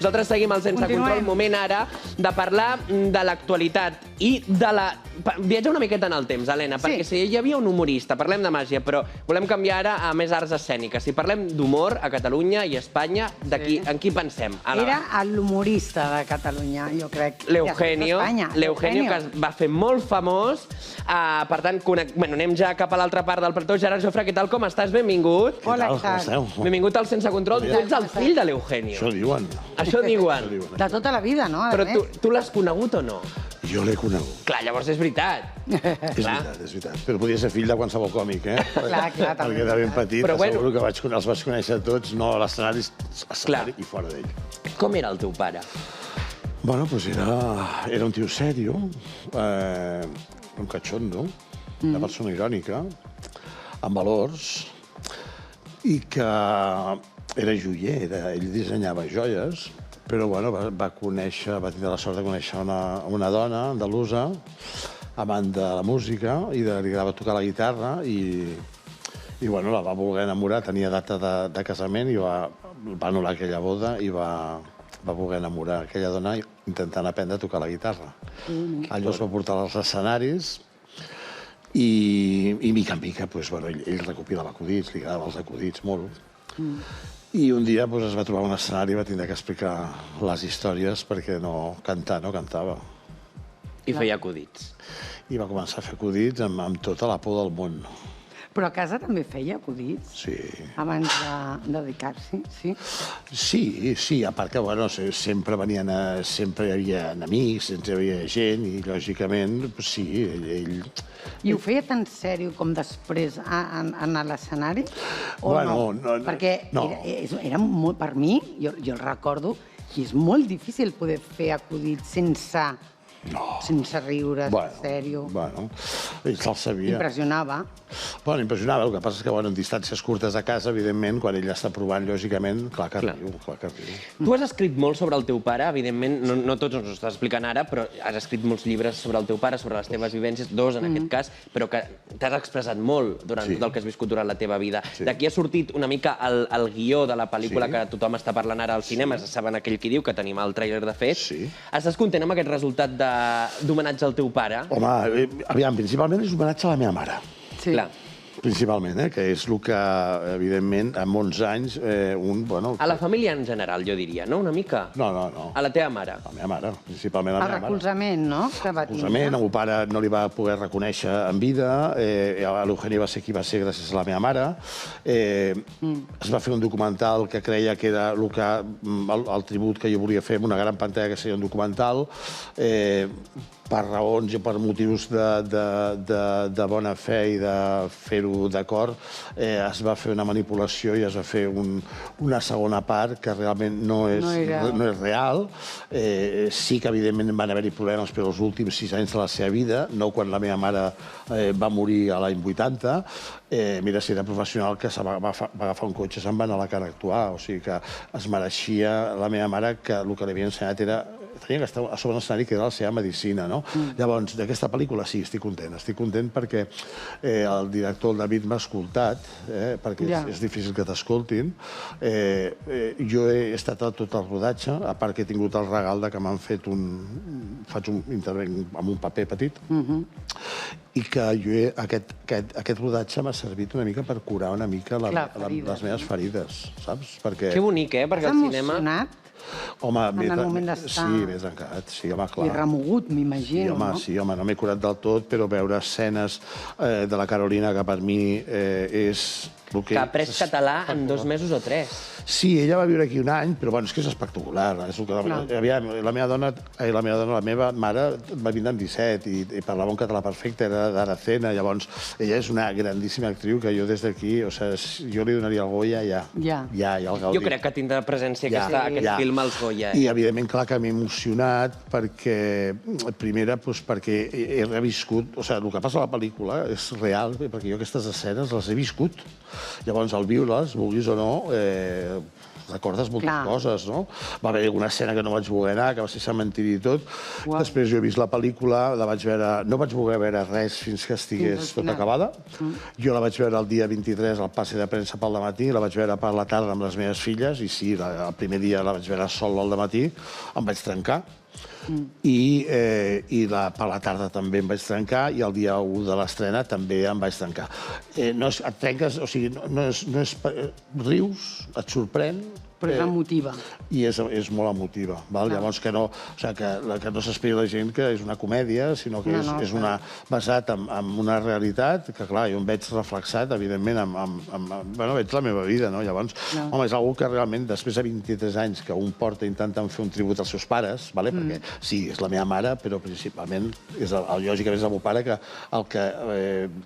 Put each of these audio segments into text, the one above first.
Nosaltres seguim al Sense Control, moment ara de parlar de l'actualitat i de la... Viatja una miqueta en el temps, Helena, perquè si hi havia un humorista, parlem de màgia, però volem canviar ara a més arts escèniques. Si parlem d'humor a Catalunya i a Espanya, en qui pensem? Era l'humorista de Catalunya, jo crec. L'Eugenio, que es va fer molt famós. Per tant, anem ja cap a l'altra part del plató. Gerard Jofre, què tal, com estàs? Benvingut. Hola, com esteu? Benvingut al Sense Control. Tu ets el fill de l'Eugenio. Això diuen. Això diuen. De tota la vida, no? Però tu l'has conegut o no? Jo l'he conegut. Clar, llavors és veritat. És veritat. Però podia ser fill de qualsevol còmic, eh? Clar. Perquè de ben petit asseguro que els vaig conèixer tots, no a l'escenari i fora d'ell. Com era el teu pare? Bueno, doncs era un tio serio, un cachondo, una persona irònica, amb valors, i que era joier, ell dissenyava joies, però bueno, va tindre la sort de conèixer una dona andalusa, amant de la música, i li agradava tocar la guitarra, i bueno, la va voler enamorar, tenia data de casament, i va anul·lar aquella boda, i va voler enamorar aquella dona intentant aprendre a tocar la guitarra. Allò es va portar als escenaris, i mica en mica, ell recopilava acudits, li agradaven els acudits molt. I un dia es va trobar un escenari i va tindre que explicar les històries perquè cantar no cantava. I feia acudits. I va començar a fer acudits amb tota la por del món. Però a casa també feia acudits? Sí. Abans de dedicar-s'hi, sí? Sí, a part que, bueno, sempre hi havia amics, sempre hi havia gent, i lògicament, sí, ell... I ho feia tan sèrio com després anar a l'escenari? O no? Perquè era molt, per mi, jo el recordo, i és molt difícil poder fer acudits sense riure, sèrio. Bueno, ell se'l sabia. Impressionava. Bueno, impressionava. El que passa és que, en distàncies curtes a casa, evidentment, quan ell està provant, lògicament, clar que riu. Tu has escrit molt sobre el teu pare, evidentment, no tots ens ho estàs explicant ara, però has escrit molts llibres sobre el teu pare, sobre les teves vivències, 2 en aquest cas, però que t'has expressat molt durant tot el que has viscut durant la teva vida. D'aquí ha sortit una mica el guió de la pel·lícula que tothom està parlant ara als cinemes, saben aquell qui diu, que tenim el tràiler de fet. Estàs content amb aquest resultat d'homenatge al teu pare? Home, aviam, principalment és homenatge a la meva mare. Sí. Clar. Principalment, que és el que, evidentment, en molts anys, A la família en general, jo diria, no? Una mica? No. A la teva mare? A la meva mare, principalment a la meva mare. El recolzament, no? El recolzament, el meu pare no li va poder reconèixer en vida, l'Eugeni va ser qui va ser gràcies a la meva mare. Es va fer un documental que creia que era el tribut que jo volia fer amb una gran pantalla, que seria un documental, per raons i per motius de bona fe i de fer-ho d'acord, es va fer una manipulació i es va fer una segona part que realment no és real. Sí que, evidentment, van haver-hi problemes per els últims 6 anys de la seva vida, no quan la meva mare va morir a l'any 80. Mira, si era professional que va agafar un cotxe i se'n va anar a la cara a actuar. O sigui que es mereixia la meva mare que el que li havia ensenyat tenia que estar a sobre l'escenari, que era la seva medicina, no? Llavors, d'aquesta pel·lícula sí, estic content perquè el director, el David, m'ha escoltat, perquè és difícil que t'escoltin. Jo he estat a tot el rodatge, a part que he tingut el regal que m'han fet intervenc amb un paper petit, i que jo aquest rodatge m'ha servit una mica per curar una mica les meves ferides, saps? Que bonic, perquè el cinema... T'ha emocionat? Home, en el moment d'estar... Sí, m'he tancat, sí, home, clar. I remogut, m'imagino, no? Sí, home, no m'he curat del tot, però veure escenes de la Carolina, que per mi és... Que ha après català en 2 mesos o 3. Sí, ella va viure aquí un any, però és que és espectacular. La meva mare va vindre amb 17 i parlava un català perfecte, era d'Aracena. Llavors, ella és una grandíssima actriu que jo des d'aquí, jo li donaria el Goya ja. El Gaudí. Jo crec que tindrà presència aquest film als Goya. I, evidentment, clar que m'he emocionat perquè, primera, perquè he reviscut... O sigui, el que passa a la pel·lícula és real, perquè jo aquestes escenes les he viscut. Llavors, al viure-les, vulguis o no, recordes moltes coses, no? Va haver alguna escena que no vaig voler anar, que va ser cementiri i tot. Després jo he vist la pel·lícula, la vaig veure... No vaig voler veure res fins que estigués tot acabada. Jo la vaig veure el dia 23 al passe de premsa pel dematí, la vaig veure per la tarda amb les meves filles, i sí, el primer dia la vaig veure sol al dematí, em vaig trencar. I per la tarda també em vaig trencar i el dia 1 de l'estrena també em vaig trencar. Et trenques, o sigui, rius, et sorprèn... Però és emotiva. I és molt emotiva. Llavors, que no s'esperi la gent que és una comèdia, sinó que és basat en una realitat que, clar, jo em veig reflexat, evidentment, veig la meva vida, no? Llavors, home, és una que realment, després de 23 anys que un porta intentant fer un tribut als seus pares, perquè sí, és la meva mare, però principalment, lògicament, és el meu pare que el que...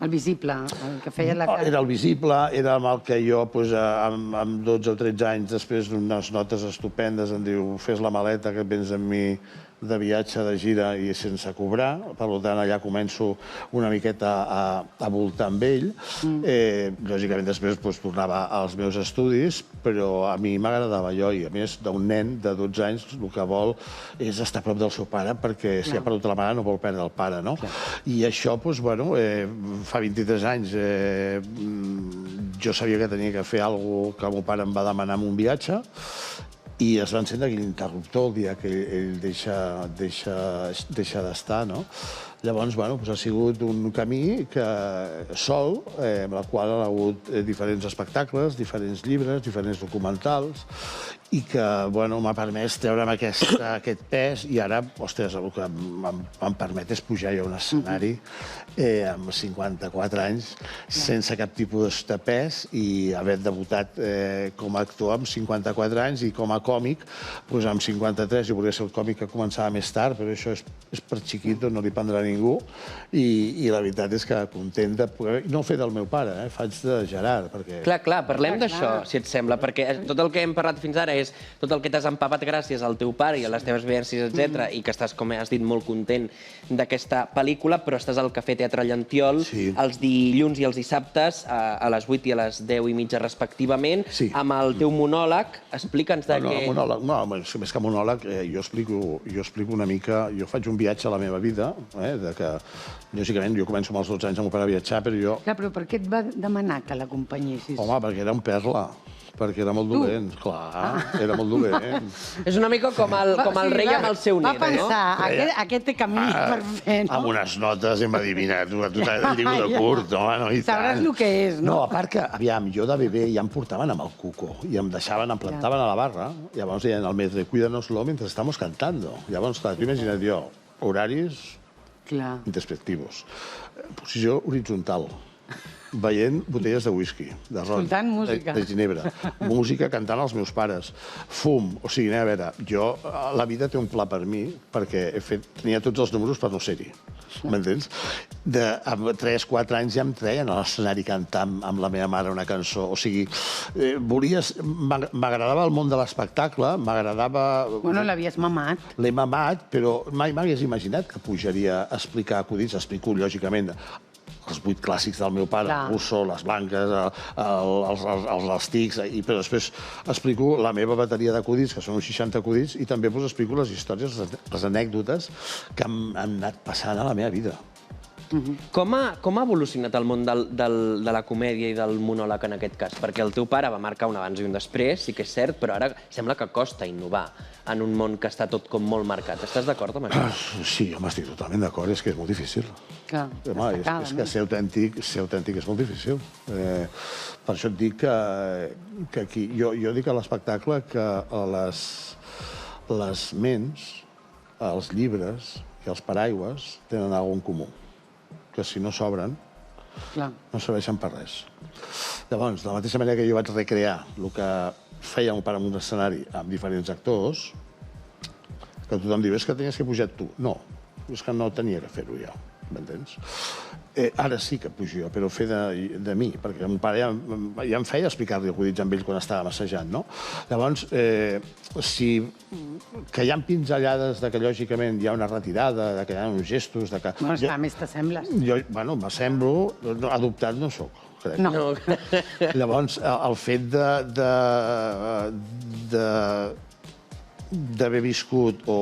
El visible, el que feia la cara. Era el visible, era el que jo, amb 12 o 13 anys, després d'unes notes estupendes, em diu, fes la maleta que et vens amb mi de viatge, de gira i sense cobrar. Per tant, allà començo una miqueta a voltar amb ell. Lògicament, després tornava als meus estudis, però a mi m'agradava allò, i a més, d'un nen de 12 anys el que vol és estar a prop del seu pare, perquè si ha perdut la mare no vol perdre el pare, no? I això, fa 23 anys, jo sabia que tenia que fer alguna cosa que el meu pare em va demanar en un viatge, i es va encendre aquell interruptor el dia que ell deixa d'estar, no? Llavors, ha sigut un camí sol, amb el qual ha hagut diferents espectacles, diferents llibres, diferents documentals, i que m'ha permès treure'm aquest pes, i ara, ostres, el que em permet és pujar jo a un escenari amb 54 anys, sense cap tipus de pes, i haver debutat com a actor amb 54 anys, i com a còmic, amb 53, jo volia ser el còmic que començava més tard, però això és per xiquito, no li prendrà ningú, i la veritat és que content de poder... No ho fer del meu pare, faig de Gerard, perquè... Clar, parlem d'això, si et sembla, perquè tot el que hem parlat fins ara és tot el que t'has empapat gràcies al teu pare i a les teves vivències, etc., i que estàs, com has dit, molt content d'aquesta pel·lícula, però estàs al Cafè Teatre Llentyol els dilluns i els dissabtes a les 8 i a les 10 i mitja respectivament, amb el teu monòleg. Explica'ns de què... No, més que monòleg, jo explico una mica... Jo faig un viatge a la meva vida, de que, lògicament, jo començo amb els 12 anys amb el pare a viatjar, però jo... Clar, però per què et va demanar que l'acompanyessis? Home, perquè era un perla. Perquè era molt dolent, clar, era molt dolent. És una mica com el rei amb el seu net, no? Va pensar, aquest té camí per fer, no? Amb unes notes em va dir, mira, tu t'has dit de curt, no? Sabràs el que és, no? No, a part que, aviam, jo de bebè ja em portaven amb el cuco i em plantaven a la barra, llavors deien al mestre, cuídanos-lo mentre estamos cantando. Llavors, clar, t'ho imagina't jo, horaris introspectivos, posició horitzontal, veient botelles de whisky, de ron, de ginebra, música cantant als meus pares, fum, o sigui, a veure, la vida té un pla per mi, perquè tenia tots els números per no ser-hi, m'entens? Amb 3-4 anys ja em treien a l'escenari cantant amb la meva mare una cançó, o sigui, m'agradava el món de l'espectacle, m'agradava... Bueno, l'havies mamat. L'he mamat, però mai m'hagués imaginat que pujaria a explicar acudits, explico, lògicament, els 8 clàssics del meu pare, el Russo, les Blanques, els Tics, però després explico la meva bateria d'acudits, que són uns 60 acudits, i també explico les històries, les anècdotes que han anat passant a la meva vida. Com ha evolucionat el món de la comèdia i del monòleg en aquest cas? Perquè el teu pare va marcar un abans i un després, sí que és cert, però ara sembla que costa innovar en un món que està tot com molt marcat. Estàs d'acord amb això? Sí, home, estic totalment d'acord, és que és molt difícil. És que ser autèntic és molt difícil. Per això et dic que aquí... Jo dic a l'espectacle que les ments, els llibres i els paraigües tenen alguna cosa en comú, que si no s'obren no serveixen per res. Llavors, de la mateixa manera que jo vaig recrear el que feia un pare en un escenari amb diferents actors, que tothom diu, és que tenies que pujar tu. No, és que no tenia que fer-ho jo, m'entens? Ara sí que pujo jo, però fer de mi, perquè el meu pare ja em feia explicar-li acudits amb ell quan estava massejant, no? Llavors, que hi ha pinzellades que lògicament hi ha una retirada, que hi ha uns gestos... No, a més t'assembles. Bueno, m'assemblo, adoptat no sóc. crec. No. Llavors, el fet d'haver viscut o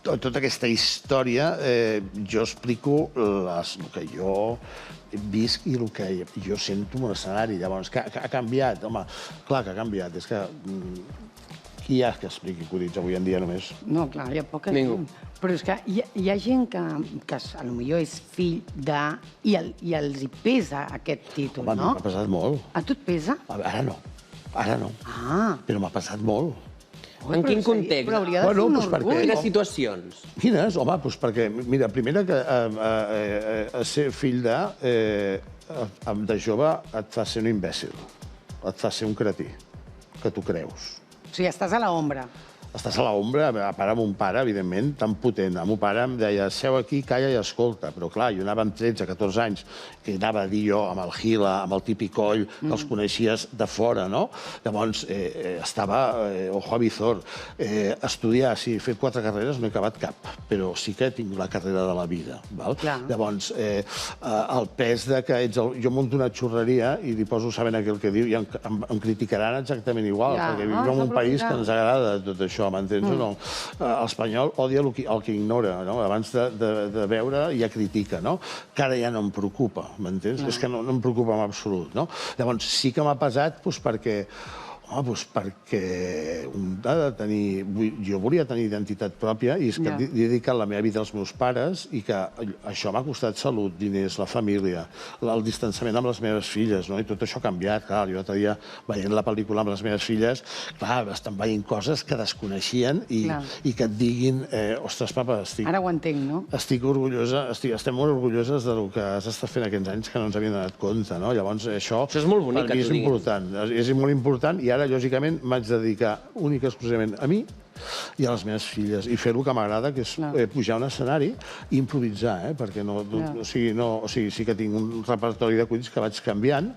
tota aquesta història, jo explico el que jo visc i el que jo sento en un escenari. Llavors, que ha canviat? Home, clar que ha canviat. És que qui hi ha que expliqui acudits avui en dia només? No, clar, hi ha poca gent. Ningú. Però és que hi ha gent que potser és fill de... I els hi pesa aquest títol, Home, no? m'ha passat molt. A tu et pesa? Ara no. Ara no. Ah. Però m'ha passat molt. En quin context? Però hauria de ser un orgull. Quines situacions? Quines? Home, doncs perquè, mira, primera que ser fill de jove et fa ser un imbècil, et fa ser un cretí, que tu creus. O sigui, estàs a l'ombra. Estàs a l'ombra, a part amb un pare, evidentment, tan potent. El meu pare em deia, seu aquí, calla i escolta. Però clar, jo anava amb 13, 14 anys, que anava a dir jo amb el Gila, amb el Tipi Coll, que els coneixies de fora, no? Llavors, estava ojo a visor. Estudiar, sí, he fet 4 carreres, no he acabat cap, però sí que he tingut la carrera de la vida, val? Llavors, el pes de que ets jo munto una xurreria i li poso saben aquell que diu i em criticaran exactament igual, perquè vivim en un país que ens agrada tot això, m'entens o no? L'espanyol odia el que ignora, no? Abans de veure ja critica, no? Que ara ja no em preocupa, m'entens? És que no em preocupa en absolut, no? Llavors, sí que m'ha pesat perquè ha de tenir... Jo volia tenir identitat pròpia i és que he dedicat la meva vida als meus pares i que això m'ha costat salut, diners, la família, el distanciament amb les meves filles, no? I tot això ha canviat, clar. Jo l'altre dia, veient la pel·lícula amb les meves filles, clar, estan veient coses que desconeixien i que et diguin, ostres, papa, ara ho entenc, no? Estic orgullosa, estem molt orgulloses del que has estat fent aquests anys que no ens havíem donat compte, no? Llavors, això és molt bonic, per mi és important. És molt important i ara, lògicament, m'haig de dedicar únicament exclusivament a mi i a les meves filles, i fer el que m'agrada, que és pujar a un escenari i improvisar, perquè sí que tinc un repertori d'acudits que vaig canviant,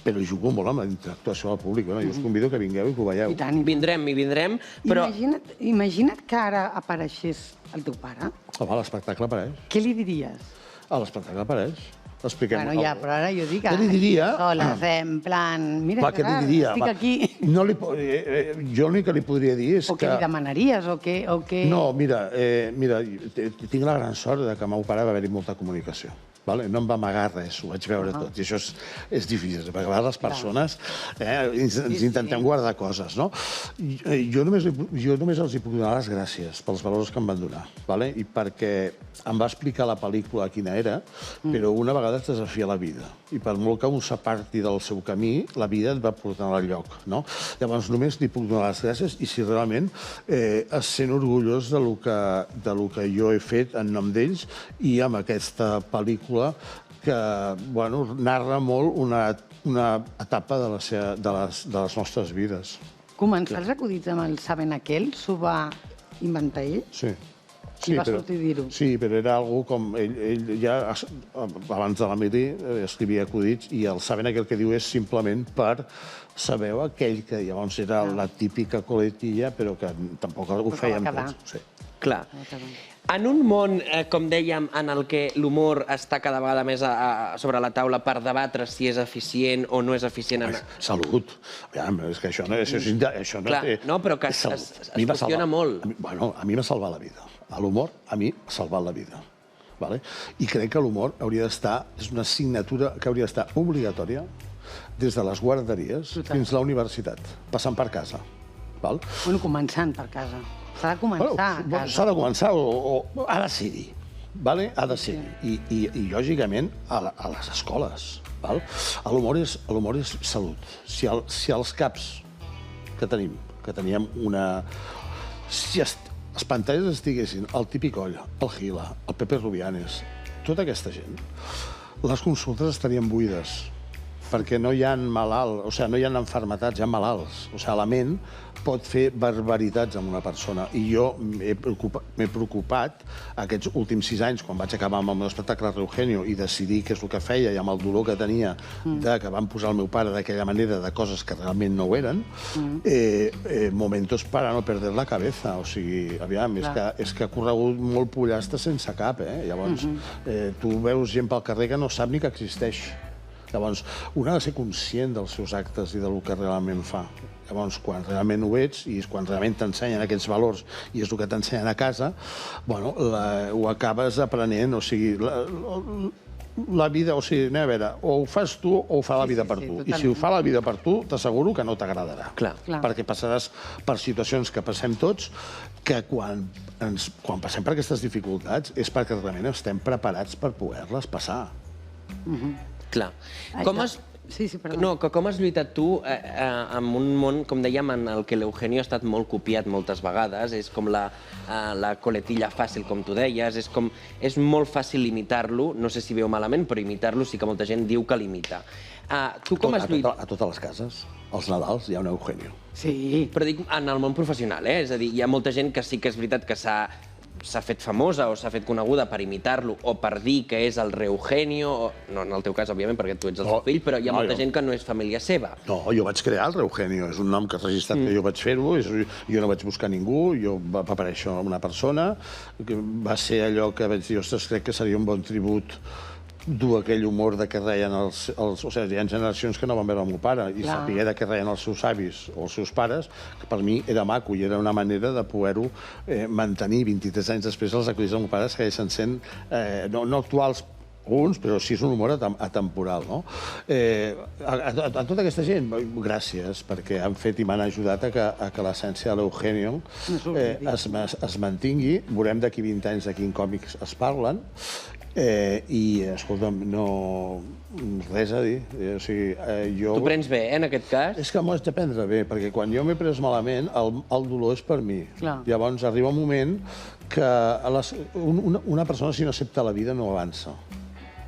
però jugo molt amb la interactuació al públic. Jo us convido que vingueu i que ho veieu. Vindrem, però... Imagina't que ara apareixés el teu pare. Home, l'espectacle apareix. Què li diries? L'espectacle apareix. Bueno, ja, però ara jo dic... Què li diria? Soles, en plan... Mira, Gerard, estic aquí... Jo l'únic que li podria dir és que... O què li demanaries, o què... No, mira, tinc la gran sort que amb el meu pare va haver-hi molta comunicació. No em va amagar res, ho vaig veure tot. I això és difícil, perquè a vegades les persones ens intentem guardar coses, no? Jo només els hi puc donar les gràcies pels valors que em van donar, i perquè em va explicar la pel·lícula quina era, però una vegada et desafia la vida. I per molt que un s'aparti del seu camí, la vida et va portar al lloc, no? Llavors només li puc donar les gràcies i si realment es sent orgullós de lo que jo he fet en nom d'ells i amb aquesta pel·lícula que narra molt una etapa de les nostres vides. Començar els acudits amb el Saben Aquell, s'ho va inventar ell? Sí. I va sortir a dir-ho? Sí, però era algo com... Ell ja, abans de la Mili, escrivia acudits i el Saben Aquell que diu és simplement per sabeu aquell que llavors era la típica coletilla, però que tampoc ho fèiem tots. Clar. En un món, com dèiem, en el que l'humor està cada vegada més sobre la taula per debatre si és eficient o no és eficient... Salut! És que això no té... Clar, no, però que es qüestiona molt. Bueno, a mi m'ha salvat la vida. L'humor a mi m'ha salvat la vida. I crec que l'humor hauria d'estar... És una assignatura que hauria d'estar obligatòria des de les guarderies fins a la universitat, passant per casa. Bueno, començant per casa. S'ha de començar a casa. S'ha de començar o ha de ser-hi. Ha de ser-hi. I, lògicament, a les escoles. L'humor és salut. Si els caps que teníem una... Si les pantalles estiguessin el Tipi Coll, el Gila, el Pepe Rubianes, tota aquesta gent, les consultes estarien buides, perquè no hi ha malalts, o sigui, no hi ha enfermetats, hi ha malalts. O sigui, la ment pot fer barbaritats amb una persona. I jo m'he preocupat aquests últims 6 anys, quan vaig acabar amb el meu espectacle Eugenio i decidir què és el que feia i amb el dolor que tenia que van posar el meu pare d'aquella manera de coses que realment no ho eren, momentos para no perder la cabeza. O sigui, aviam, és que ha corregut molt pollastre sense cap, Llavors, tu veus gent pel carrer que no sap ni que existeix. Llavors, un ha de ser conscient dels seus actes i del que realment fa. Llavors, quan realment ho ets i quan realment t'ensenyen aquests valors i és el que t'ensenyen a casa, bueno, ho acabes aprenent, o sigui, la vida, o sigui, anem a veure, o ho fas tu o ho fa la vida per tu. I si ho fa la vida per tu, t'asseguro que no t'agradarà. Perquè passaràs per situacions que passem tots, que quan passem per aquestes dificultats és perquè realment estem preparats per poder-les passar. Clar. Com has lluitat tu en un món, com dèiem, en el que l'Eugenio ha estat molt copiat moltes vegades, és com la coletilla fàcil, com tu deies, és molt fàcil imitar-lo, no sé si veu malament, però imitar-lo sí que molta gent diu que l'imita. Tu com has lluitat? A totes les cases, als Nadals, hi ha un Eugenio. Sí. Però dic en el món professional, és a dir, hi ha molta gent que sí que és veritat que s'ha fet famosa o s'ha fet coneguda per imitar-lo o per dir que és el Reugenio, no en el teu cas, òbviament, perquè tu ets el seu fill, però hi ha molta gent que no és família seva. No, jo vaig crear el Reugenio, és un nom que has registrat que jo vaig fer-ho, jo no vaig buscar ningú, va aparèixer una persona, va ser allò que vaig dir, ostres, crec que seria un bon tribut dur aquell humor de què reien o sigui, hi ha generacions que no van veure el meu pare i saber de què reien els seus avis o els seus pares, que per mi era maco i era una manera de poder-ho mantenir 23 anys després. Els acudits del meu pare segueixen sent no actuals alguns, però sí és un humor atemporal, no? A tota aquesta gent, gràcies, perquè han fet i m'han ajudat a que l'essència de l'Eugenio es mantingui. Veurem d'aquí 20 anys de quin còmics es parlen. I, escolta'm, no... res a dir. Tu prens bé, en aquest cas? És que m'ho haig de prendre bé, perquè quan jo m'he pres malament, el dolor és per mi. Llavors arriba un moment que una persona, si no accepta la vida, no avança.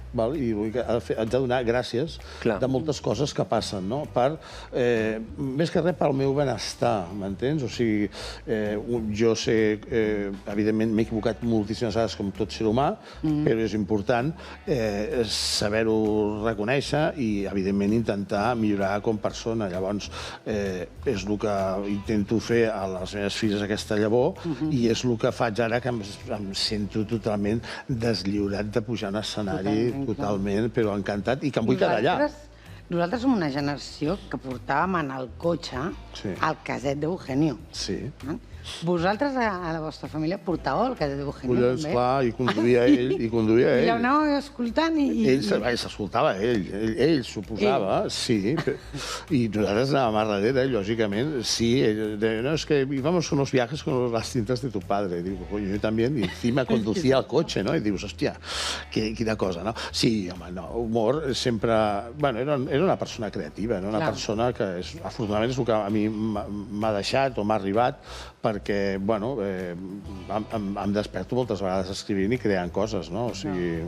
I haig de donar gràcies de moltes coses que passen, més que res pel meu benestar, m'entens? O sigui, jo sé, evidentment m'he equivocat moltíssimes vegades com tot ser humà, però és important saber-ho reconèixer i, evidentment, intentar millorar com a persona. Llavors, és el que intento fer a les meves filles, aquesta llavor, i és el que faig ara, que em sento totalment deslliurat de pujar a un escenari totalment, però encantat, i que em vull quedar allà. Nosaltres som una generació que portàvem en el cotxe el caset d'Eugenio. Sí. Vosaltres, a la vostra família, portàveu el caset d'Eugenio? Collons, clar, i conduïa ell. I l'anàveu escoltant i... Ell s'escoltava, ell s'ho posava, sí. I nosaltres anàvem a darrere, lògicament, sí. No, es que íbamos unos viajes con las cintas de tu padre. Digo, coño, yo también. Y encima conducía el cotxe, no? I dius, hòstia, quina cosa, no? Sí, home, no, humor sempre... Bueno, era una persona creativa, una persona que, afortunadament, és el que a mi m'ha deixat o m'ha arribat, perquè, bueno, em desperto moltes vegades escrivint i creant coses, no? O sigui,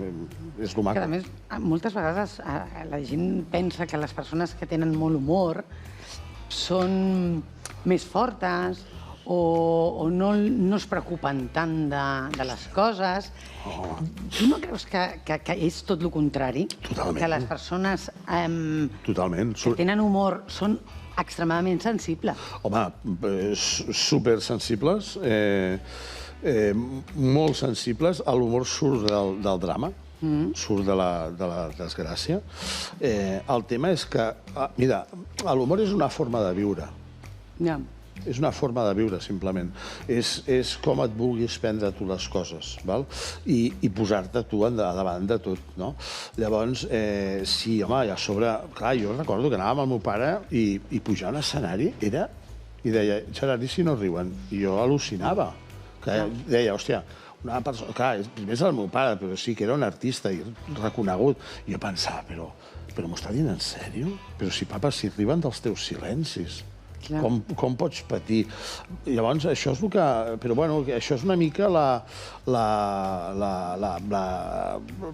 és el maco. A més, moltes vegades la gent pensa que les persones que tenen molt humor són més fortes o no es preocupen tant de les coses. Tu no creus que és tot el contrari? Totalment. Que les persones que tenen humor són extremadament sensibles? Home, supersensibles, molt sensibles. L'humor surt del drama, surt de la desgràcia. El tema és que, mira, l'humor és una forma de viure. És una forma de viure, simplement. És com et vulguis prendre tu les coses, i posar-te tu davant de tot, no? Llavors, sí, home, i a sobre... Clar, jo recordo que anàvem amb el meu pare i pujar a un escenari era... I deia, Gerard, i si no riuen? I jo al·lucinava. Deia, hòstia, una persona... Clar, més el meu pare, però sí que era un artista i reconegut. I jo pensava, però m'ho està dient en sèrio? Però si, papa, si riuen dels teus silencis... Com pots patir? Llavors, això és el que... Però, bueno, això és una mica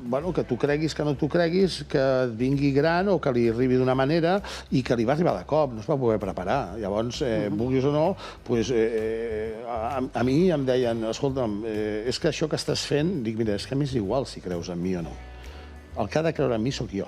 bueno, que tu creguis que no tu creguis, que et vingui gran o que li arribi d'una manera i que li va arribar de cop, no es va poder preparar. Llavors, vulguis o no, a mi em deien, escolta'm, és que això que estàs fent, dic, mira, és que m'és igual si creus en mi o no. El que ha de creure en mi sóc jo.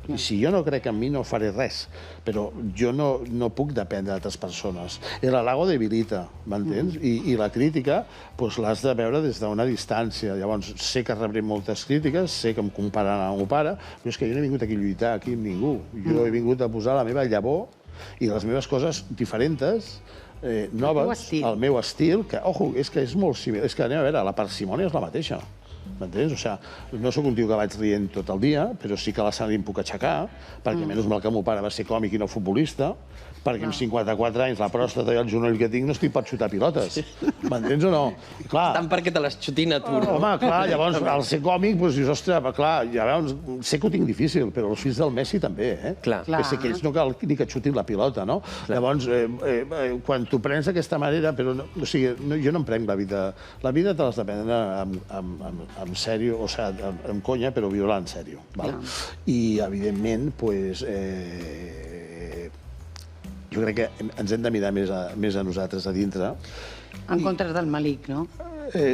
I si jo no crec en mi, no faré res. Però jo no puc dependre d'altres persones. El halago debilita, m'entens? I la crítica l'has de veure des d'una distància. Llavors, sé que rebré moltes crítiques, sé que em compararan amb el meu pare, però és que jo no he vingut aquí a lluitar aquí amb ningú. Jo he vingut a posar la meva llavor i les meves coses diferents, noves, el meu estil, que, ojo, és que és molt similar. És que, anem a veure, la parsimònia és la mateixa. M'entens? O sigui, no sóc un tio que vaig rient tot el dia, però sí que a l'escenari em puc aixecar, perquè menys mal que el meu pare va ser còmic i no futbolista, perquè amb 54 anys la pròstata i el genoll que tinc no es pot xutar pilotes. M'entens o no? Tant perquè te les xutin a tu, no? Home, clar, llavors, al ser còmic, dius, ostres, clar, llavors, sé que ho tinc difícil, però els fills del Messi també, eh? Clar. Que sé que ells no cal ni que xutin la pilota, no? Llavors, quan t'ho prens d'aquesta manera, però, o sigui, jo no em prenc la vida. La vida te l'has de prendre en sèrio, o sigui, en conya, però viure en sèrio. I, evidentment, jo crec que ens hem de mirar més a nosaltres a dintre. En contra del malic, no?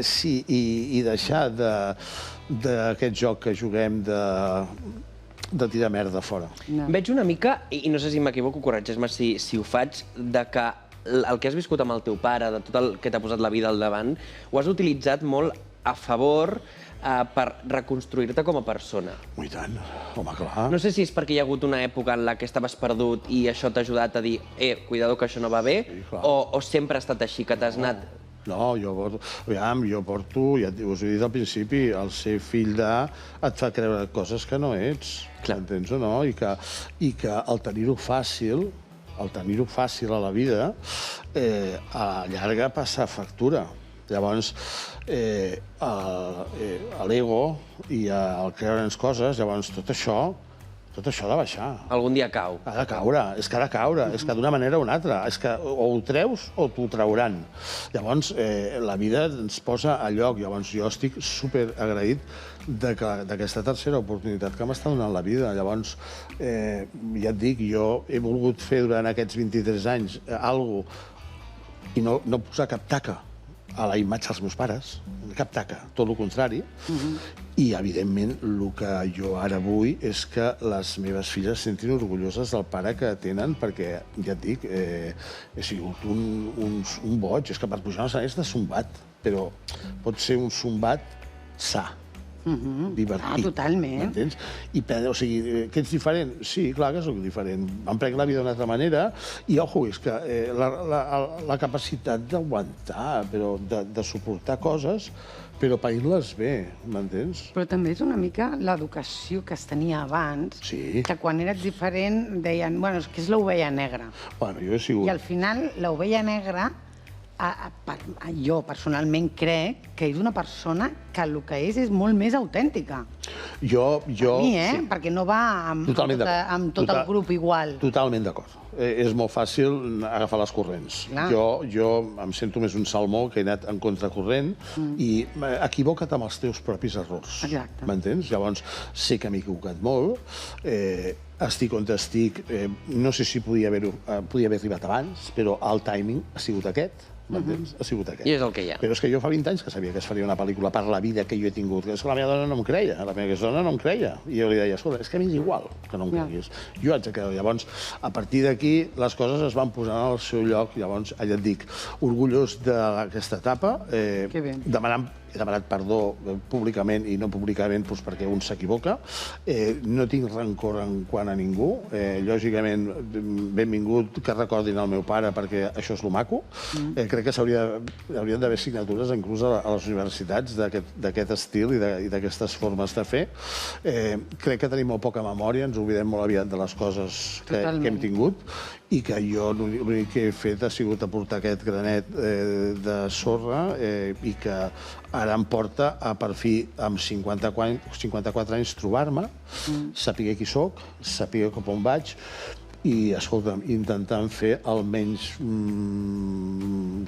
Sí, i deixar d'aquest joc que juguem de tirar merda fora. Veig una mica, i no sé si m'equivoco, corregeix-me si ho faig, de que el que has viscut amb el teu pare, de tot el que t'ha posat la vida al davant, ho has utilitzat molt a favor per reconstruir-te com a persona. I tant, home, clar. No sé si és perquè hi ha hagut una època en la que estaves perdut i això t'ha ajudat a dir cuidado que això no va bé, o sempre ha estat així, que t'has anat... No, jo porto, ja us ho he dit al principi, el ser fill et fa creure coses que no ets, entens o no? I que el tenir-ho fàcil a la vida, a la llarga passa factura. Llavors, l'ego i el creure'ns coses, llavors tot això ha de baixar. Algun dia cau. Ha de caure, és que ha de caure, és que d'una manera o una altra. És que o ho treus o t'ho trauran. Llavors, la vida ens posa a lloc. Llavors, jo estic superagraït d'aquesta tercera oportunitat que m'està donant la vida. Llavors, ja et dic, jo he volgut fer durant aquests 23 anys alguna cosa i no posar cap taca a la imatge dels meus pares, cap taca, tot el contrari. I, evidentment, el que jo ara vull és que les meves filles se sentin orgulloses del pare que tenen, perquè, ja et dic, he sigut un boig. És que per pujar a l'escenari estàs zumbat, però pot ser un zumbat sa, divertit. Totalment. M'entens? O sigui, que ets diferent? Sí, clar que soc diferent. Em prenc la vida d'una altra manera i, ojo, és que la capacitat d'aguantar, de suportar coses, però pair-les bé, m'entens? Però també és una mica l'educació que es tenia abans, que quan eres diferent deien, bueno, és que és l'ovella negra. Bueno, jo he sigut... I al final l'ovella negra, jo personalment crec que és una persona que el que és molt més autèntica. Per mi, perquè no va amb tot el grup igual. Totalment d'acord. És molt fàcil agafar les corrents. Jo em sento més un salmó que he anat en contracorrent i equivoca't amb els teus propis errors. M'entens? Llavors, sé que m'he equivocat molt, estic on estic, no sé si podia haver arribat abans, però el timing ha sigut aquest. M'entens? Ha sigut aquest. I és el que hi ha. Però és que jo fa 20 anys que sabia que es faria una pel·lícula per la vida que jo he tingut. És que la meva dona no em creia, la meva dona no em creia. I jo li deia, escolta, és que a mi és igual que no em creguis. Jo haig de creure. Llavors, a partir d'aquí, les coses es van posar al seu lloc. Llavors, ja et dic, orgullós d'aquesta etapa, he demanat perdó públicament i no públicament perquè un s'equivoca. No tinc rancor en quant a ningú. Lògicament, benvingut que recordin el meu pare perquè això és lo maco. Crec que haurien d'haver signatures inclús a les universitats d'aquest estil i d'aquestes formes de fer. Crec que tenim molt poca memòria, ens oblidem molt aviat de les coses que hem tingut i que jo l'únic que he fet ha sigut aportar aquest granet de sorra i que ara em porta a, per fi, amb 54 anys, trobar-me, saber qui soc, saber cap on vaig i, escolta'm, intentant fer el menys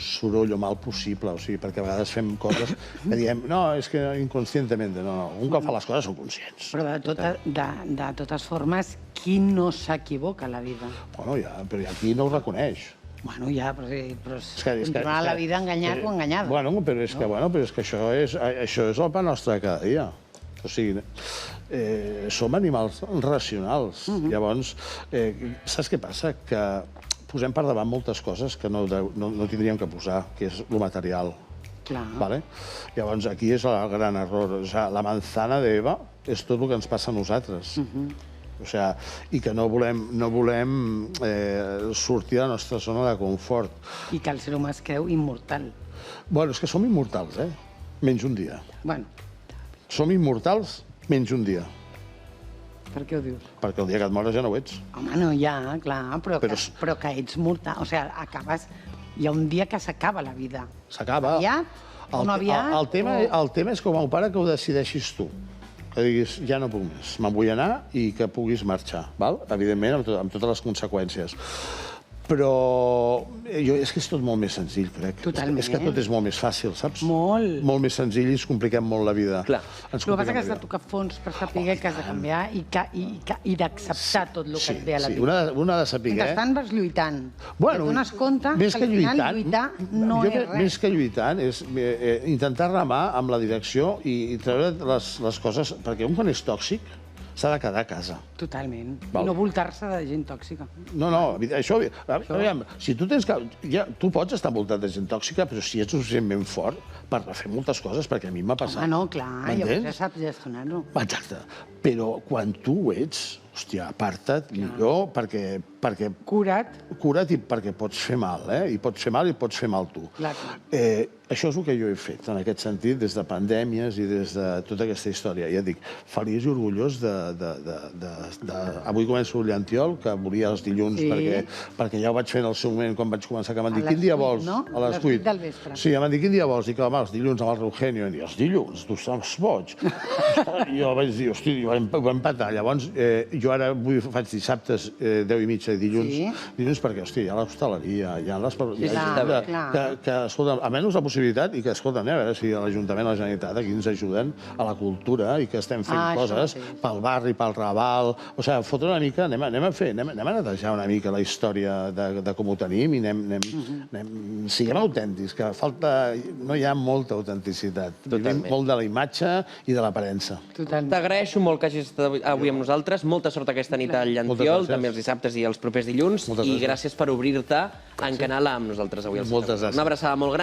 soroll o mal possible, o sigui, perquè a vegades fem coses que diem, no, és que inconscientment, no, un cop fa les coses són conscients. Però de totes formes, qui no s'equivoca a la vida? Bueno, ja, però hi ha qui no ho reconeix. Bueno, ja, però continuar la vida enganyat o enganyada. Bueno, però és que això és el pa nostre de cada dia. O sigui, som animals racionals. Llavors, saps què passa? Que posem per davant moltes coses que no tindríem que posar, que és el material. Clar. Llavors, aquí és el gran error. La manzana d'Eva és tot el que ens passa a nosaltres. I que no volem sortir de la nostra zona de confort. I que el ser humà es creu immortal. Bueno, és que som immortals, menys un dia. Bueno. Som immortals menys un dia. Per què ho dius? Perquè el dia que et mores ja no ho ets. Home, no, ja, clar, però que ets mortal. O sigui, acabes... Hi ha un dia que s'acaba la vida. S'acaba. Aviat o no aviat? El tema és com a pare que ho decideixis tu. Que diguis, ja no puc més, me'n vull anar i que puguis marxar, evidentment, amb totes les conseqüències. Però és que és tot molt més senzill, crec. Totalment. És que tot és molt més fàcil, saps? Molt. Molt més senzill i ens compliquem molt la vida. Clar. El que passa és que has de tocar fons per saber que has de canviar i d'acceptar tot el que et ve a la vida. Sí, una ha de saber... Mentrestant vas lluitant. Et dones compte que al final lluitar no és res. Més que lluitant és intentar remar amb la direcció i treure les coses... Perquè un quan és tòxic s'ha de quedar a casa. Totalment. I no voltar-se de gent tòxica. No, això... Si tu tens... Tu pots estar envoltat de gent tòxica, però si ets suficientment fort per fer moltes coses, perquè a mi m'ha passat. Home, no, clar, llavors ja saps gestionar-ho. Exacte. Però quan tu ho ets, hòstia, aparta't millor perquè... Cura't i perquè pots fer mal, i pots fer mal i pots fer mal tu. Això és el que jo he fet, en aquest sentit, des de pandèmies i des de tota aquesta història. Ja et dic, feliç i orgullós avui començo el Llantiol, que volia els dilluns, perquè ja ho vaig fer en el seu moment quan vaig començar, que m'han dit, quin dia vols? A les 8 del vespre. Sí, m'han dit, quin dia vols? Dic, home, els dilluns amb el Eugenio. I els dilluns? Tu estàs boig. Jo vaig dir, hosti, ho vam empatar. Llavors, jo ara faig dissabtes 10 i mitja i dilluns perquè, hosti, hi ha l'hostaleria, hi ha les... Que, escolta, almenys la possibilitat i que, escolta, a veure si l'Ajuntament, la Generalitat, aquí ens ajuden a la cultura i que estem fent coses pel barri, pel Raval... O sigui, fotre una mica, anem a netejar una mica la història de com ho tenim i siguem autèntics, que no hi ha molta autenticitat. Vivim molt de la imatge i de l'aparença. T'agraeixo molt que hagis estat avui amb nosaltres. Molta sort aquesta nit al Llantiol, també els dissabtes i els propers dilluns. I gràcies per obrir-te en canal amb nosaltres avui. Moltes gràcies. Una abraçada molt gran.